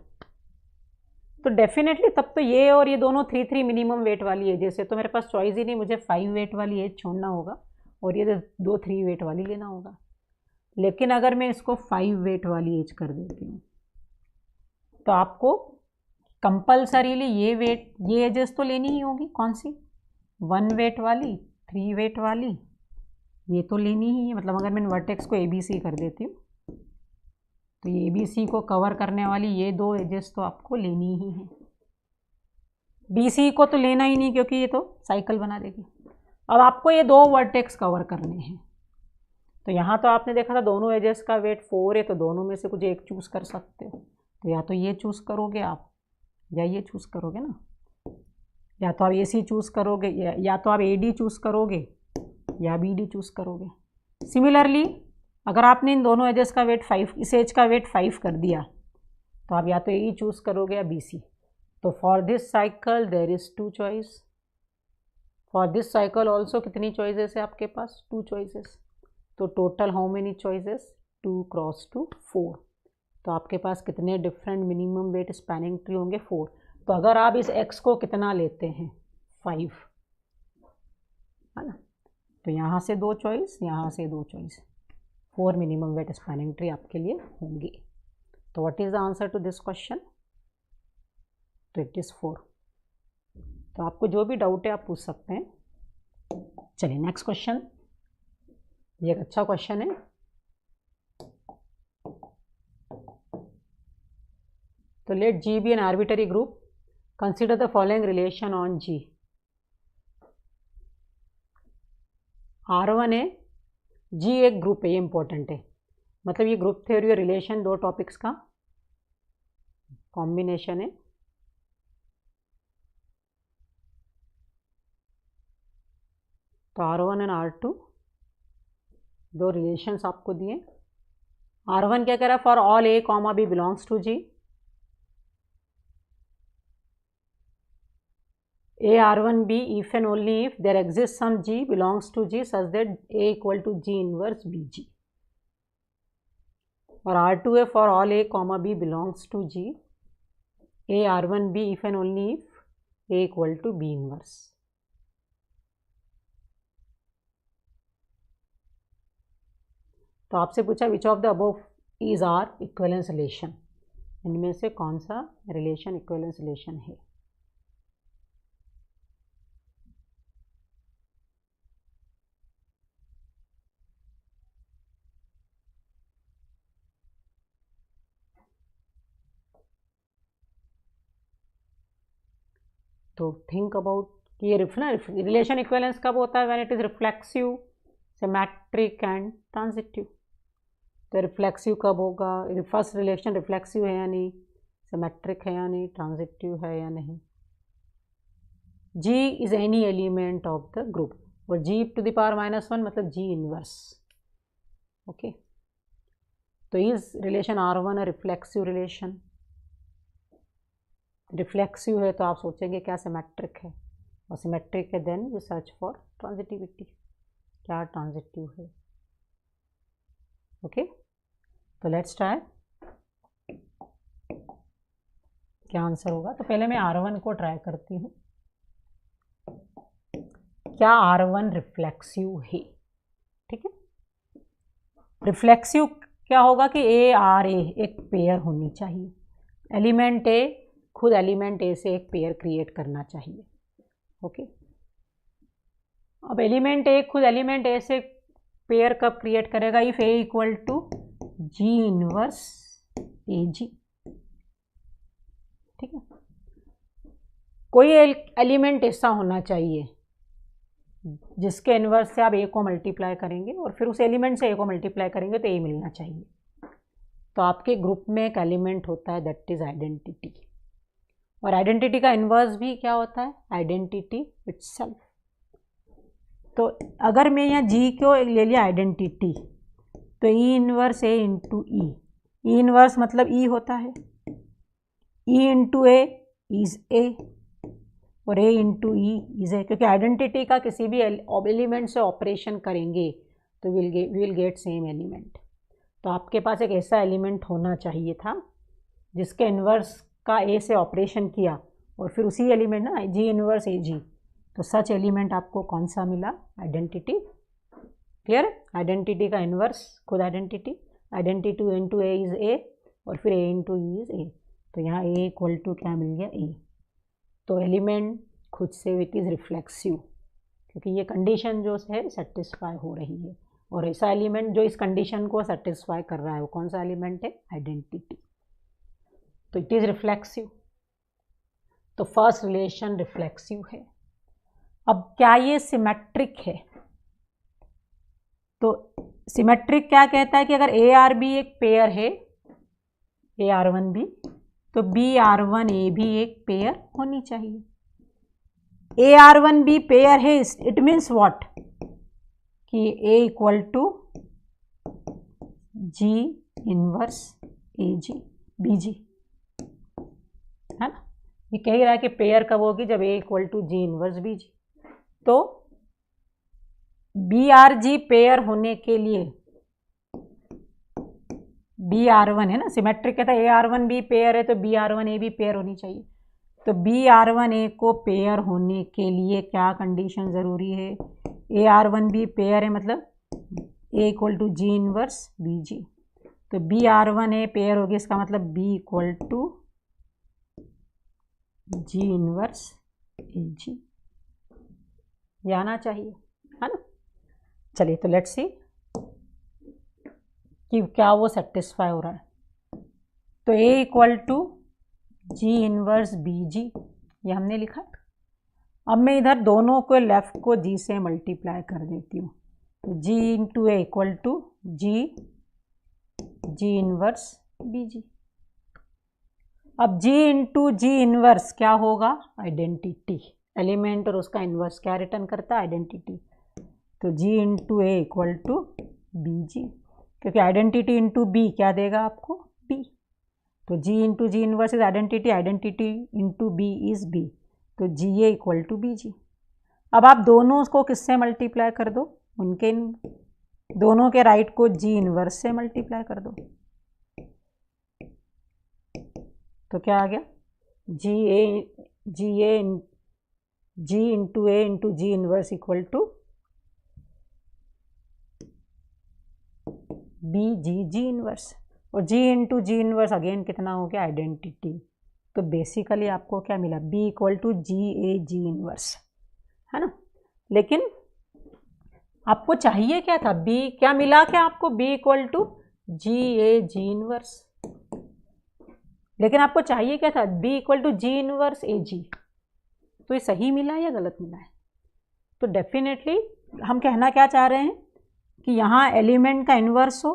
तो डेफिनेटली तब तो ये और ये दोनों 3 मिनिमम वेट वाली एजेस है, तो मेरे पास चॉइस ही नहीं, मुझे 5 वेट वाली एज छोड़ना होगा और ये 3 वेट वाली लेना होगा। लेकिन अगर मैं इसको 5 वेट वाली एज कर देती हूँ तो आपको कंपल्सरीली ये एजेस तो लेनी ही होगी। कौन सी? 1 वेट वाली, 3 वेट वाली, ये तो लेनी ही है। मतलब अगर मैं वर्टेक्स को ABC कर देती हूँ तो ये ABC को कवर करने वाली ये 2 एजेस तो आपको लेनी ही है। BC को तो लेना ही नहीं क्योंकि ये तो साइकिल बना देगी। अब आपको ये 2 वर्टेक्स कवर करने हैं, तो यहाँ तो आपने देखा था दोनों एजेस का वेट 4 है, तो दोनों में से कुछ एक चूज़ कर सकते हो। तो या तो ये चूज़ करोगे आप या ये चूज़ करोगे ना, या तो आप AC चूज़ करोगे या तो आप AD चूज़ करोगे या BD चूज़ करोगे। सिमिलरली अगर आपने इन दोनों एजेस का वेट 5, इस एज का वेट 5 कर दिया तो आप या तो AE चूज़ करोगे या BC। तो for this cycle there is 2 choice. For this cycle also कितनी चॉइसेस है आपके पास? 2 चॉइसेस। तो total how many choices? 2 cross 2 4। तो आपके पास कितने different minimum weight spanning tree होंगे? 4। तो अगर आप इस x को कितना लेते हैं? 5, है ना। तो यहाँ से 2 चॉइस, यहाँ से 2 choice, 4 minimum weight spanning tree आपके लिए होंगी। तो what is the answer to this question? तो इट इज़ 4। तो आपको जो भी डाउट है आप पूछ सकते हैं। चलिए नेक्स्ट क्वेश्चन, ये एक अच्छा क्वेश्चन है। तो late G be an arbitrary group. Consider the following relation on G. R1 है, G एक ग्रुप है, ये इंपॉर्टेंट है। मतलब ये ग्रुप थ्योरी और रिलेशन दो टॉपिक्स का कॉम्बिनेशन है। तो R1 एंड R2 दो रिलेशंस आपको दिए। R1 क्या कह रहा है? For all A, B belongs to G, A R1B if and only if there exists some G belongs to G such that A equal to G inverse BG। और R2 है for all A, B belongs to G, A R1B if and only if A equal to B inverse। तो आपसे पूछा which of the above is R equivalence relation, इनमें से कौन सा relation equivalence relation है। तो थिंक अबाउट कि ये रिलेशन इक्विवेलेंस कब होता है? When it is reflexive, symmetric and transitive. तो रिफ्लेक्सिव कब होगा? फर्स्ट रिलेशन रिफ्लेक्सिव है या नहीं, सिमेट्रिक है या नहीं, ट्रांजिटिव है या नहीं। G is any element of the group, और G टू द पावर -1 मतलब G इनवर्स। ओके, तो इज रिलेशन R1 है रिफ्लेक्सिव रिलेशन। रिफ्लेक्सिव है तो आप सोचेंगे क्या सिमेट्रिक है, और सिमेट्रिक है then you search for transitivity, क्या ट्रांजिटिव है। ओके, तो लेट्स ट्राई क्या आंसर होगा। तो पहले मैं R1 को ट्राई करती हूँ। क्या R1 रिफ्लेक्सिव है, ठीक है। रिफ्लेक्सिव क्या होगा कि A R A एक पेयर होनी चाहिए, एलिमेंट A खुद एलिमेंट A से एक पेयर क्रिएट करना चाहिए, ओके। अब एलिमेंट A खुद एलिमेंट A से पेयर कब क्रिएट करेगा, if A equal to G inverse AG, ठीक है। कोई एलिमेंट ऐसा होना चाहिए जिसके इन्वर्स से आप A को मल्टीप्लाई करेंगे और फिर उस एलिमेंट से A को मल्टीप्लाई करेंगे तो A मिलना चाहिए। तो आपके ग्रुप में एक एलिमेंट होता है दैट इज आइडेंटिटी, और आइडेंटिटी का इन्वर्स भी क्या होता है, आइडेंटिटी इटसेल्फ। तो अगर मैं यहाँ G को ले लिया आइडेंटिटी, तो E inverse A into E, E inverse मतलब E होता है, E into A is A और A into E is A, क्योंकि आइडेंटिटी का किसी भी एलिमेंट से ऑपरेशन करेंगे तो विल गेट सेम एलिमेंट। तो आपके पास एक ऐसा एलिमेंट होना चाहिए था जिसके इन्वर्स का A से ऑपरेशन किया और फिर उसी एलिमेंट ना G इनवर्स AG, तो सच एलिमेंट आपको कौन सा मिला, आइडेंटिटी। क्लियर, आइडेंटिटी का इन्वर्स खुद identity, identity into A is A और फिर A into E is A, तो यहाँ A इक्वल टू क्या मिल गया, A। तो एलिमेंट खुद से इट इज़ रिफ्लेक्सिव, क्योंकि ये कंडीशन जो है सेटिस्फाई हो रही है, और ऐसा एलिमेंट जो इस कंडीशन को सेटिस्फाई कर रहा है वो कौन सा एलिमेंट है, आइडेंटिटी। तो इट इज़ रिफ्लेक्सिव। तो फर्स्ट रिलेशन रिफ्लेक्सिव है। अब क्या ये सिमेट्रिक है, तो सिमेट्रिक क्या कहता है कि अगर A R B एक पेयर है, A R1 B, तो B R1 A भी एक पेयर होनी चाहिए। A R1 B पेयर है, इट मीन्स व्हाट, कि A equal to G inverse AG BG, है ना। ये कह रहा है कि पेयर कब होगी, जब A equal to G inverse BG। तो BRG पेयर होने के लिए BR1 है ना, सिमेट्रिक कहता है AR1 B पेयर है तो BR1 A भी पेयर होनी चाहिए। तो BR1 A को पेयर होने के लिए क्या कंडीशन ज़रूरी है, AR1 B पेयर है मतलब A equal to G inverse BG। तो BR1 A पेयर होगी, इसका मतलब B equal to G inverse AG, ये आना चाहिए, है ना। चलिए तो लेट्स सी कि क्या वो सेटिस्फाई हो रहा है। तो A equal to G inverse BG ये हमने लिखा। अब मैं इधर दोनों को लेफ्ट को G से मल्टीप्लाई कर देती हूँ, तो G into A equal to G inverse BG। अब G इंटू G इनवर्स क्या होगा, आइडेंटिटी, एलिमेंट और उसका इनवर्स क्या रिटर्न करता है, आइडेंटिटी। तो G into A equal to BG, क्योंकि आइडेंटिटी इंटू B क्या देगा आपको, B। तो G इंटू G इनवर्स is identity, identity into B is B, तो GA इक्वल टू BG। अब आप दोनों को किससे मल्टीप्लाई कर दो, उनके दोनों के राइट को G इनवर्स से मल्टीप्लाई कर दो, तो क्या आ गया, G into A into G inverse equal to BG inverse, और G into G inverse again कितना हो गया, आइडेंटिटी। तो बेसिकली आपको क्या मिला, B equal to G inverse, है ना। लेकिन आपको चाहिए क्या था, B क्या मिला, क्या आपको B equal to G inverse, लेकिन आपको चाहिए क्या था, B equal to G inverse AG। तो ये सही मिला या गलत मिला है, तो डेफिनेटली हम कहना क्या चाह रहे हैं कि यहाँ एलिमेंट का इन्वर्स हो,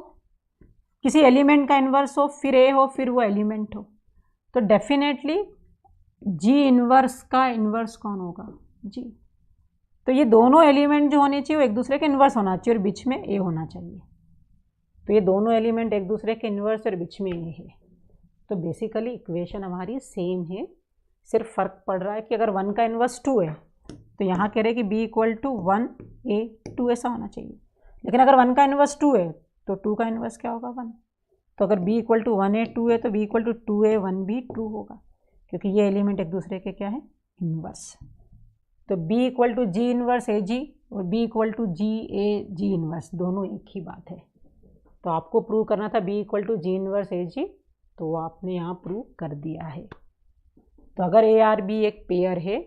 किसी एलिमेंट का इन्वर्स हो, फिर A हो, फिर वो एलिमेंट हो, तो डेफिनेटली G इन्वर्स का इन्वर्स कौन होगा, G। तो ये दोनों एलिमेंट जो होने चाहिए वो एक दूसरे के इन्वर्स होना चाहिए और बीच में A होना चाहिए। तो ये दोनों एलिमेंट एक दूसरे के इन्वर्स और बीच में A है। तो बेसिकली इक्वेशन हमारी सेम है, सिर्फ फ़र्क पड़ रहा है कि अगर 1 का इन्वर्स 2 है तो यहाँ कह रहे कि B इक्वल टू 1A 2 ऐसा होना चाहिए, लेकिन अगर 1 का इन्वर्स 2 है तो 2 का इन्वर्स क्या होगा, 1। तो अगर B इक्वल टू 1A 2 है तो B equal to 2A 1B 2 होगा, क्योंकि ये एलिमेंट एक दूसरे के क्या है, इन्वर्स। तो B equal to G inverse A G और B equal to G A G inverse, दोनों एक ही बात है। तो आपको प्रूव करना था B equal to G inverse A G, तो वो आपने यहाँ प्रूव कर दिया है। तो अगर ए आर बी एक पेयर है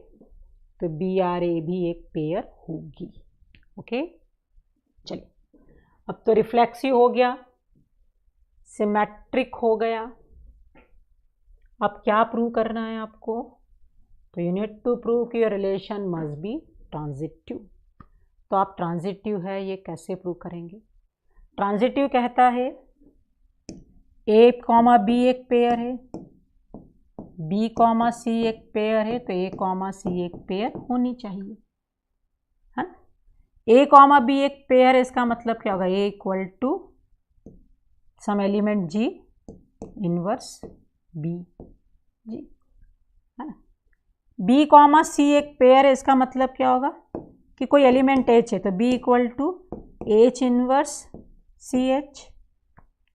तो बी आर ए भी एक पेयर होगी। ओके, चलिए अब तो रिफ्लेक्सिव हो गया, सिमेट्रिक हो गया। अब क्या प्रूव करना है आपको? तो यू नीड टू प्रूव कि your relation must be transitive. तो आप ट्रांजिटिव है ये कैसे प्रूव करेंगे? ट्रांजिटिव कहता है ए कॉमा बी एक पेयर है, बी कॉमा सी एक पेयर है, तो ए कॉमा सी एक पेयर होनी चाहिए, है। ए कॉमा बी एक पेयर है, इसका मतलब क्या होगा? A equal to some element G inverse B G, है ना। बी कॉमा सी एक पेयर है, इसका मतलब क्या होगा कि कोई एलिमेंट एच है, तो B equal to H inverse C H,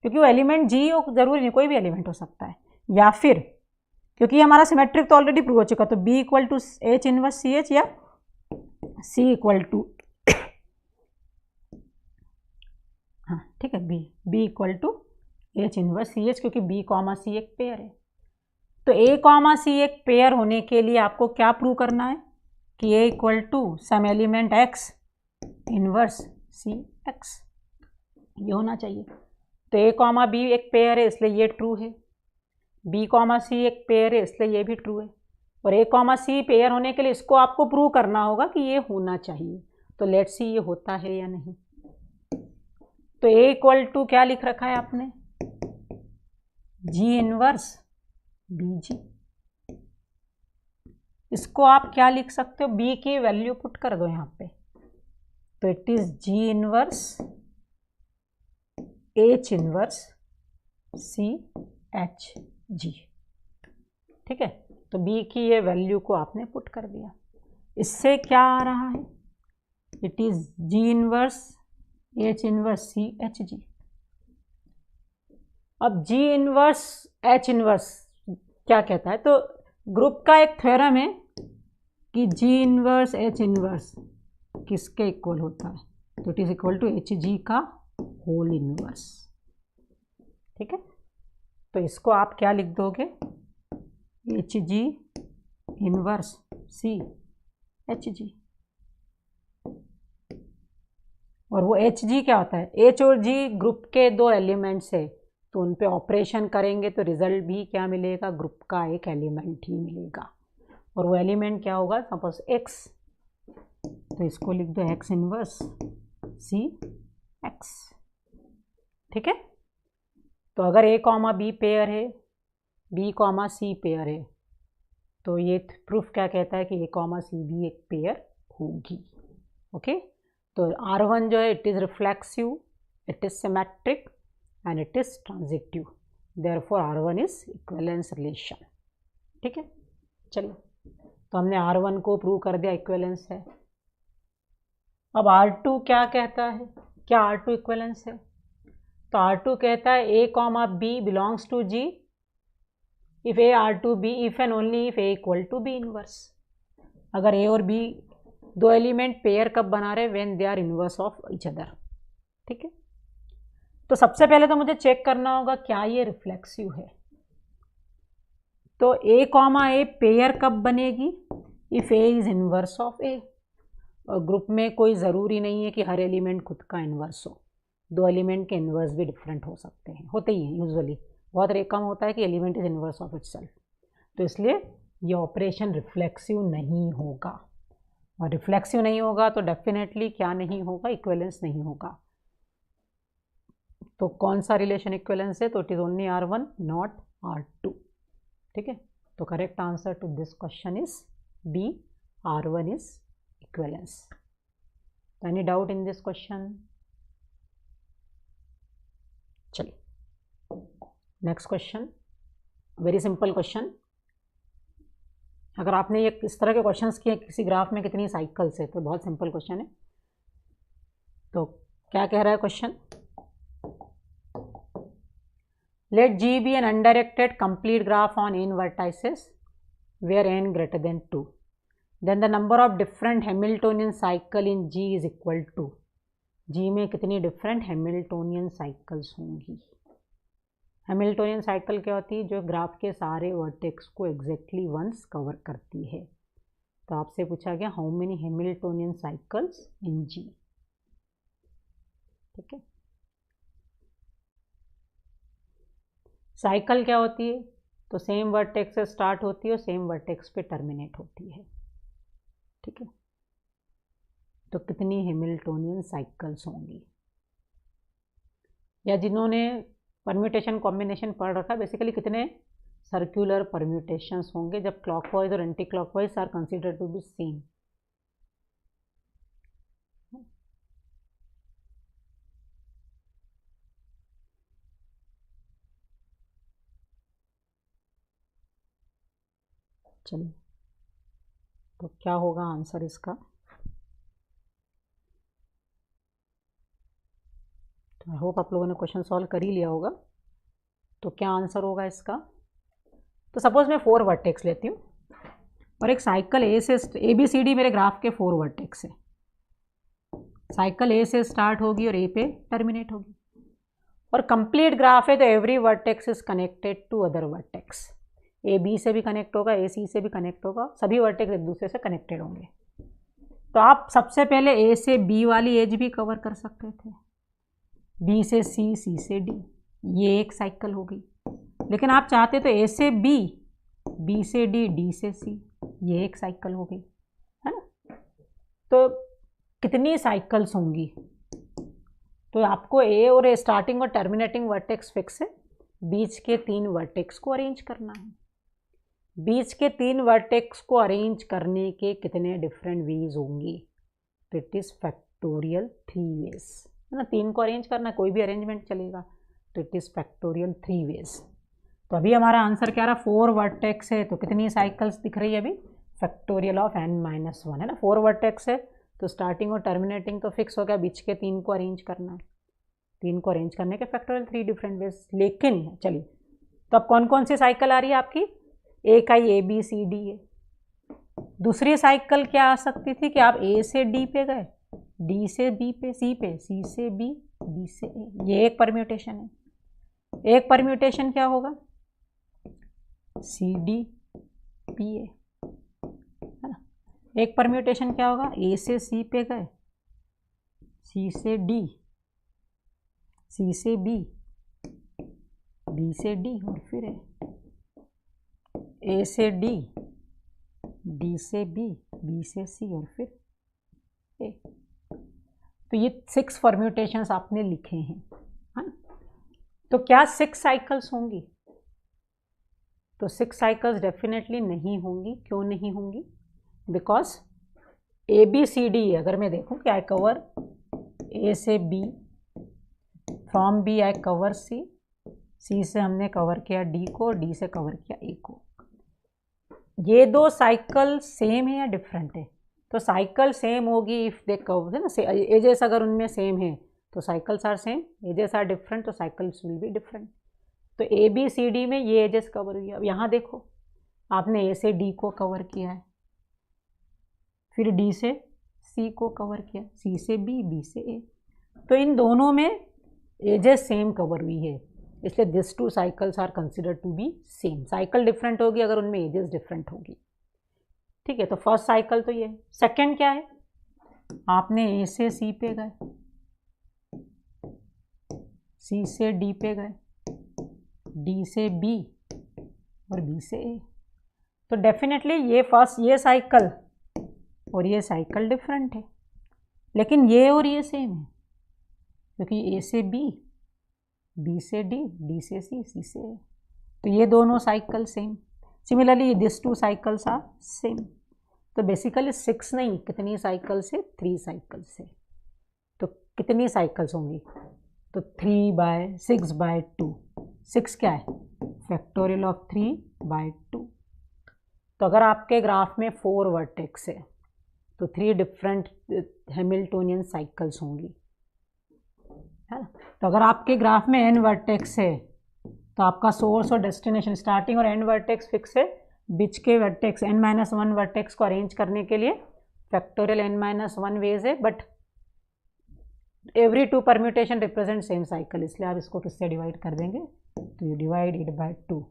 क्योंकि वो एलिमेंट जी हो, जरूरी नहीं, कोई भी एलिमेंट हो सकता है। या फिर क्योंकि हमारा सिमेट्रिक तो ऑलरेडी प्रूव हो चुका, तो B equal to H inverse C H या सी इक्वल टू, हाँ ठीक है, B equal to H inverse C H, क्योंकि बी कॉमा सी एक पेयर है। तो ए कॉमा सी एक पेयर होने के लिए आपको क्या प्रूव करना है कि A equal to some element X inverse C X, ये होना चाहिए। तो ए कॉमा बी एक पेयर है इसलिए ये ट्रू है, बी कॉमा सी एक पेयर है इसलिए ये भी ट्रू है, और ए कॉमा सी पेयर होने के लिए इसको आपको प्रूव करना होगा कि ये होना चाहिए। तो लेट्स सी ये होता है या नहीं। तो ए इक्वल टू क्या लिख रखा है आपने? जी इनवर्स बी जी। इसको आप क्या लिख सकते हो? बी की वैल्यू पुट कर दो यहाँ पे, तो it is G inverse H inverse C H G, ठीक है। तो बी की ये वैल्यू को आपने पुट कर दिया। इससे क्या आ रहा है? It is G inverse H inverse C H G. अब जी इनवर्स एच इनवर्स क्या कहता है? तो ग्रुप का एक थ्योरम है कि जी इनवर्स एच इनवर्स किसके इक्वल होता है? तो it is equal to H G का होल इनवर्स, ठीक है। तो इसको आप क्या लिख दोगे? H G inverse C H G. और वो एच जी क्या होता है? एच और जी ग्रुप के दो एलिमेंट्स है, तो उन पे ऑपरेशन करेंगे तो रिजल्ट भी क्या मिलेगा? ग्रुप का एक एलिमेंट ही मिलेगा। और वो एलिमेंट क्या होगा? सपोज एक्स, तो इसको लिख दो एक्स इनवर्स सी एक्स, ठीक है। तो अगर ए कॉमा बी पेयर है, बी कॉमा सी पेयर है, तो ये प्रूफ क्या कहता है कि ए कॉमा सी भी एक पेयर होगी। ओके, तो R1 जो है it is reflexive, it is symmetric and it is transitive, therefore R1 is equivalence relation, ठीक है। चलिए, तो हमने R1 को प्रूव कर दिया इक्विवेलेंस है। अब R2 क्या कहता है? क्या R2 इक्विवेलेंस है? तो R2 कहता है A comma B belongs to G if A R2 B if and only if A equal to B inverse. अगर A और B दो एलिमेंट पेयर कब बना रहे? When they are inverse of each other, ठीक है। तो सबसे पहले तो मुझे चेक करना होगा क्या ये रिफ्लेक्सिव है। तो ए कॉमा ए पेयर कब बनेगी? If A is inverse of A. और ग्रुप में कोई ज़रूरी नहीं है कि हर एलिमेंट खुद का इन्वर्स हो, दो एलिमेंट के इन्वर्स भी डिफरेंट हो सकते हैं, होते ही हैं यूजुअली, बहुत कम होता है कि element is inverse of itself. तो इसलिए ये ऑपरेशन रिफ्लेक्सिव नहीं होगा, और रिफ्लेक्सिव नहीं होगा तो डेफिनेटली क्या नहीं होगा? इक्विवेलेंस नहीं होगा। तो कौन सा रिलेशन इक्विवेलेंस है? तो it is only R1 not R2, ठीक है। तो correct answer to this question is B, R1 is equivalence. Any doubt in this question? चलिए next question, very simple question. अगर आपने ये इस तरह के क्वेश्चंस किए किसी ग्राफ में कितनी साइकिल्स है, तो बहुत सिंपल क्वेश्चन है। तो क्या कह रहा है question? Let G be an undirected complete graph on n vertices where n greater than 2. Then the number of different Hamiltonian cycle in G is equal to, G में कितनी डिफरेंट हैमिल्टोनियन साइकिल्स होंगी। Hamiltonian cycle क्या होती है? जो graph के सारे vertex को एग्जैक्टली वंस कवर करती है। तो आपसे पूछा गया how many Hamiltonian cycles in G. ठीक है, साइकिल क्या होती है? तो सेम वर्टेक्स से स्टार्ट होती है और सेम वर्टेक्स पे टर्मिनेट होती है। ठीक है, तो कितनी हैमिल्टोनियन साइकिल्स होंगी? या जिन्होंने परम्यूटेशन कॉम्बिनेशन पढ़ रखा है, बेसिकली कितने सर्कुलर परम्यूटेशंस होंगे जब क्लॉकवाइज और anti clockwise are consider to be same. चलिए, तो क्या होगा आंसर इसका? तो आई होप आप लोगों ने क्वेश्चन सॉल्व कर ही लिया होगा। तो क्या आंसर होगा इसका? तो सपोज मैं 4 वर्टेक्स लेती हूँ और एक साइकिल ए से ABCD मेरे ग्राफ के 4 वर्टेक्स है। साइकिल ए से स्टार्ट होगी और ए पे टर्मिनेट होगी, और कंप्लीट ग्राफ है तो every vertex is connected to other vertex. A B से भी कनेक्ट होगा, ए सी से भी कनेक्ट होगा, सभी वर्टेक्स एक दूसरे से कनेक्टेड होंगे। तो आप सबसे पहले ए से बी वाली एज भी कवर कर सकते थे, बी से सी, सी से डी, ये एक साइकिल हो गई। लेकिन आप चाहते तो ए से बी, बी से डी, डी से सी, ये एक साइकिल हो गई, है ना। तो कितनी साइकिल्स होंगी? तो आपको ए और ए स्टार्टिंग और टर्मिनेटिंग वर्टेक्स फिक्स है, बीच के 3 वर्टेक्स को अरेंज करना है। बीच के 3 वर्टेक्स को अरेंज करने के कितने डिफरेंट वेज होंगी? तो इट इज़ फैक्टोरियल 3 वेज, है ना। 3 को अरेंज करना, कोई भी अरेंजमेंट चलेगा, तो इट इज़ फैक्टोरियल 3 वेज। तो अभी हमारा आंसर क्या रहा? 4 वर्टेक्स है तो कितनी साइकिल्स दिख रही है अभी? फैक्टोरियल ऑफ n-1, है ना। 4 वर्टेक्स है तो स्टार्टिंग और टर्मिनेटिंग तो फिक्स हो गया, बीच के 3 को अरेंज करना है। 3 को अरेंज करने के फैक्टोरियल 3 डिफरेंट वेज। लेकिन चलिए, तो अब कौन कौन सी साइकिल आ रही है आपकी? एक आई ABCD है। दूसरी साइकिल क्या आ सकती थी कि आप ए से डी पे गए, डी से बी पे, सी पे, सी से बी, बी से ए, ये एक परम्यूटेशन है। एक परम्यूटेशन क्या होगा? CD PA, है ना। एक परम्यूटेशन क्या होगा? ए से सी पे गए, सी से डी, सी से बी, बी से डी, और फिर ए से डी, डी से बी, बी से सी, और फिर ए। तो ये 6 परम्यूटेशंस आपने लिखे हैं, है ना। तो क्या 6 साइकिल्स होंगी? तो 6 साइकिल्स डेफिनेटली नहीं होंगी। क्यों नहीं होंगी? बिकॉज ABCD अगर मैं देखूं कि आई कवर ए से B, from B I cover C, C से हमने कवर किया डी को, डी से कवर किया ए को। ये 2 साइकिल सेम है या डिफरेंट है? तो साइकिल सेम होगी इफ दे कवर, है ना। एजेस अगर उनमें सेम है तो cycles are same, edges are different तो साइकिल्स विल बी डिफरेंट। तो ABCD में ये एजेस कवर हुई है। अब यहाँ देखो, आपने ए से डी को कवर किया है, फिर डी से सी को कवर किया, सी से बी, बी से ए, तो इन दोनों में एजेस सेम कवर हुई है, इसलिए this 2 cycles are consider to be same. Cycle different होगी अगर उनमें एजेस डिफरेंट होगी। ठीक है, तो फर्स्ट साइकिल तो ये। सेकंड क्या है? आपने ए से सी पे गए, सी से डी पे गए, डी से बी और बी से ए। तो डेफिनेटली ये फर्स्ट ये साइकिल और ये साइकिल डिफरेंट है, लेकिन ये और ये सेम है, क्योंकि ए से बी, बी से डी, डी से सी, सी से ए, तो ये दोनों cycle same. Similarly this 2 cycles are same. तो बेसिकली 6 नहीं, कितनी साइकिल्स है? 3 साइकिल्स है। तो कितनी साइकिल्स होंगी? तो 3/6/2। 6 क्या है? Factorial of 3/2। तो अगर आपके ग्राफ में 4 वर्टेक्स है तो 3 डिफरेंट हैमिल्टोनियन साइकिल्स होंगी, है ना। तो अगर आपके ग्राफ में n वर्टेक्स है तो आपका सोर्स और डेस्टिनेशन, स्टार्टिंग और एंड वर्टेक्स फिक्स है, बीच के वर्टेक्स n-1 वर्टेक्स को अरेंज करने के लिए फैक्टोरियल n-1 वेज है, but every 2 permutation represent same cycle, इसलिए आप इसको किससे डिवाइड कर देंगे, तो यू डिवाइड इट बाय 2.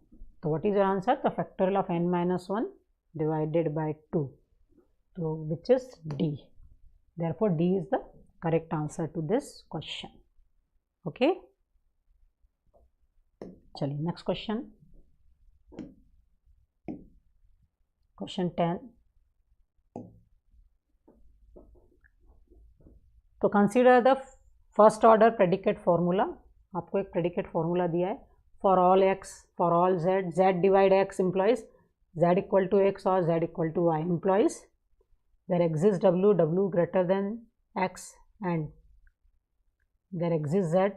तो what is your answer, the factorial of n-1 divided by 2, तो which is D. Therefore D is the correct answer to this question. Okay, चलिए next question. Question 10. तो consider the first order predicate formula. आपको एक predicate formula दिया है, for all x, for all z, z divide x implies z equal to x or z equal to y implies there exists w, w greater than x, and there exists z,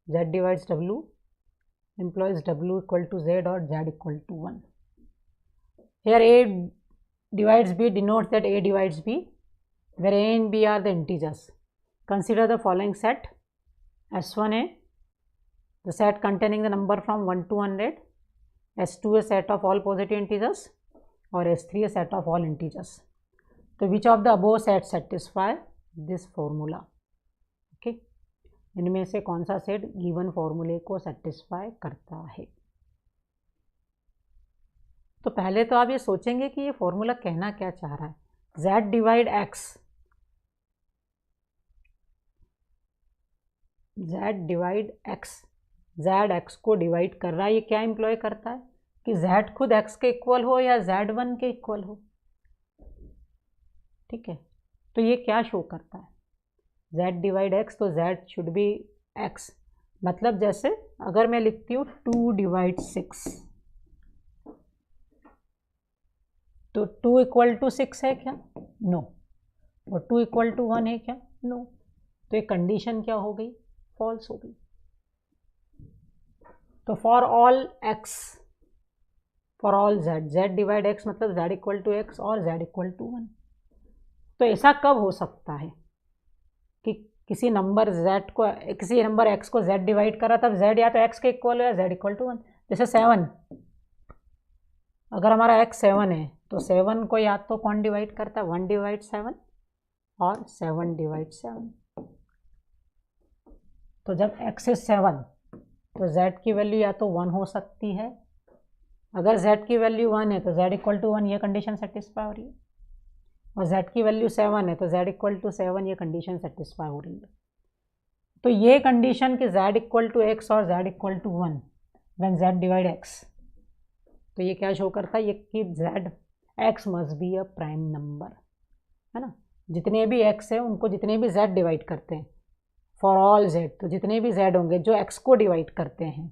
z divides w implies w equal to z or z equal to 1. Here a divides b denotes that a divides b, where a and b are the integers. Consider the following set: S1a, the set containing the number from 1 to 100, S2 a set of all positive integers, or S3 a set of all integers. तो विच of the above set satisfy this formula. Okay, इनमें से कौन सा set given फॉर्मूले को satisfy करता है. तो पहले तो आप ये सोचेंगे कि ये फॉर्मूला कहना क्या चाह रहा है. z divide x, z divide x, z x को डिवाइड कर रहा है. ये क्या इम्प्लॉय करता है कि z खुद x के इक्वल हो या z1 के इक्वल हो. ठीक है, तो ये क्या शो करता है, z डिवाइड x, तो z शुड बी x. मतलब जैसे अगर मैं लिखती हूँ 2 डिवाइड 6, तो 2 इक्वल टू 6 है क्या, नो. और 2 इक्वल टू 1 है क्या, नो. तो ये कंडीशन क्या हो गई, फॉल्स हो गई. तो for all x, for all z, z divide x मतलब z इक्वल टू x और z इक्वल टू 1. तो ऐसा कब हो सकता है कि किसी नंबर z को, किसी नंबर x को z डिवाइड करा तब z या तो x के इक्वल हो या z इक्वल टू 1. जैसे 7, अगर हमारा x 7 है तो 7 को या तो कौन डिवाइड करता है, 1 डिवाइड 7 और 7 डिवाइड 7. तो जब x इज 7 तो z की वैल्यू या तो 1 हो सकती है. अगर z की वैल्यू 1 है तो z इक्वल टू 1, ये कंडीशन सेटिस्फाई हो रही है. और z की वैल्यू 7 है तो z इक्वल टू 7, ये कंडीशन सेटिस्फाई हो रही है. तो ये कंडीशन कि z इक्वल टू x और z equal to 1 when z divide x, तो ये क्या शो करता है, ये कि z x must be a prime number, है ना. जितने भी x है उनको जितने भी z डिवाइड करते हैं, फॉर ऑल z, तो जितने भी z होंगे जो x को डिवाइड करते हैं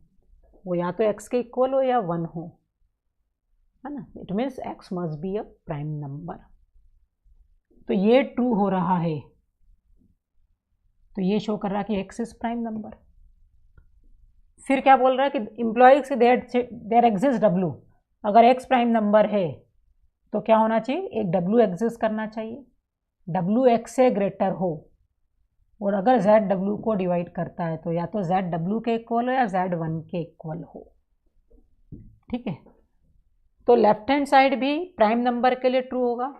वो या तो x के इक्वल हो या 1 हो, है ना. It means x must be a prime number. तो ये ट्रू हो रहा है, तो ये शो कर रहा है कि x इज प्राइम नंबर. फिर क्या बोल रहा है कि इम्प्लॉइज देयर एग्जिस्ट w. अगर x प्राइम नंबर है तो क्या होना चाहिए, एक w एग्जिस्ट करना चाहिए, w x से ग्रेटर हो. और अगर z w को डिवाइड करता है तो या तो z w के इक्वल हो या z 1 के इक्वल हो. ठीक है, तो लेफ्ट हैंड साइड भी प्राइम नंबर के लिए ट्रू होगा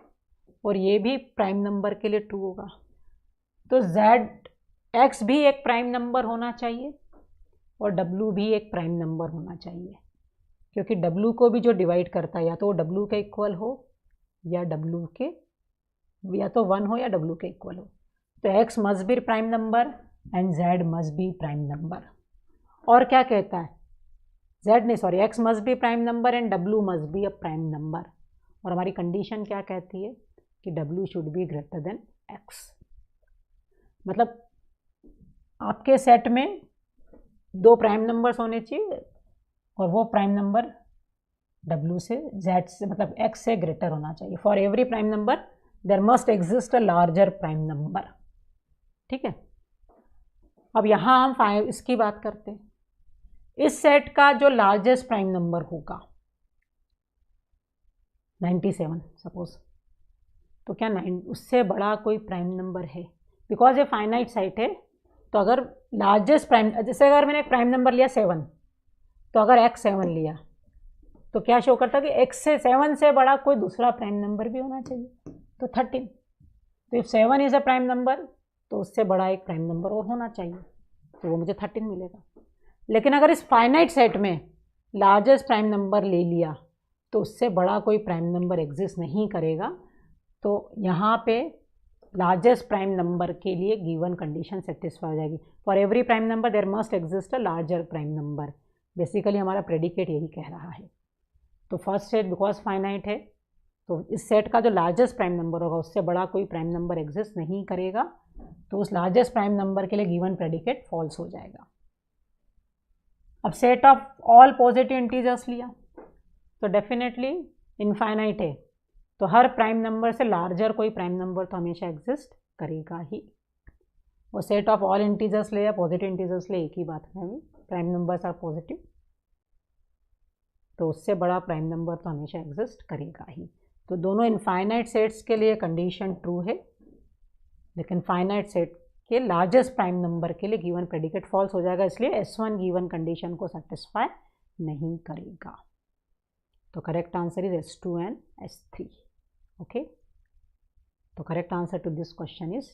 और ये भी प्राइम नंबर के लिए ट्रू होगा. तो z x भी एक प्राइम नंबर होना चाहिए और w भी एक प्राइम नंबर होना चाहिए, क्योंकि w को भी जो डिवाइड करता है या तो वो w के इक्वल हो या w के, या तो 1 हो या w के इक्वल हो. तो x must be prime number and z must be prime number. और क्या कहता है, x must be prime number and w must be a prime number. और हमारी कंडीशन क्या कहती है कि w should be greater than x. मतलब आपके सेट में 2 प्राइम नंबर्स होने चाहिए और वो प्राइम नंबर w से, z से, मतलब x से ग्रेटर होना चाहिए. For every prime number there must exist a larger prime number. ठीक है, अब यहाँ हम इसकी बात करते हैं. इस सेट का जो लार्जेस्ट प्राइम नंबर होगा 97 सपोज, तो क्या उससे बड़ा कोई प्राइम नंबर है, बिकॉज ये फाइनाइट सेट है. तो अगर लार्जेस्ट प्राइम, जैसे अगर मैंने एक प्राइम नंबर लिया 7, तो अगर x 7 लिया तो क्या शो करता है कि x से 7 से बड़ा कोई दूसरा प्राइम नंबर भी होना चाहिए, तो 13। तो if 7 is a prime number तो उससे बड़ा एक प्राइम नंबर और होना चाहिए, तो वो मुझे 13 मिलेगा। लेकिन अगर इस फाइनाइट सेट में लार्जेस्ट प्राइम नंबर ले लिया तो उससे बड़ा कोई प्राइम नंबर एग्जिस्ट नहीं करेगा, तो यहाँ पे लार्जेस्ट प्राइम नंबर के लिए गिवन कंडीशन सेटिस्फाई हो जाएगी। For every prime number there must exist a larger prime number. Basically हमारा प्रेडिकेट यही कह रहा है। तो फर्स्ट सेट बिकॉज फाइनाइट है, तो इस सेट का जो लार्जेस्ट प्राइम नंबर होगा उससे बड़ा कोई प्राइम नंबर एग्जिस्ट नहीं करेगा, तो उस लार्जेस्ट प्राइम नंबर के लिए गिवन प्रेडिकेट फॉल्स हो जाएगा। अब set of all positive integers लिया तो डेफिनेटली इनफाइनाइट है, तो हर प्राइम नंबर से लार्जर कोई प्राइम नंबर तो हमेशा एग्जिस्ट करेगा ही। और सेट ऑफ ऑल इंटीजर्स ले या पॉजिटिव इंटीजर्स ले, एक ही बात है, प्राइम नंबर्स आर पॉजिटिव, तो उससे बड़ा प्राइम नंबर तो हमेशा एग्जिस्ट करेगा ही। तो दोनों इनफाइनाइट सेट्स के लिए कंडीशन ट्रू है, लेकिन फाइनाइट सेट के लार्जेस्ट प्राइम नंबर के लिए गिवन प्रेडिकेट फॉल्स हो जाएगा, इसलिए S1 गिवन कंडीशन को सेटिस्फाई नहीं करेगा। तो correct answer is S2 and S3। Okay, तो correct answer to this question is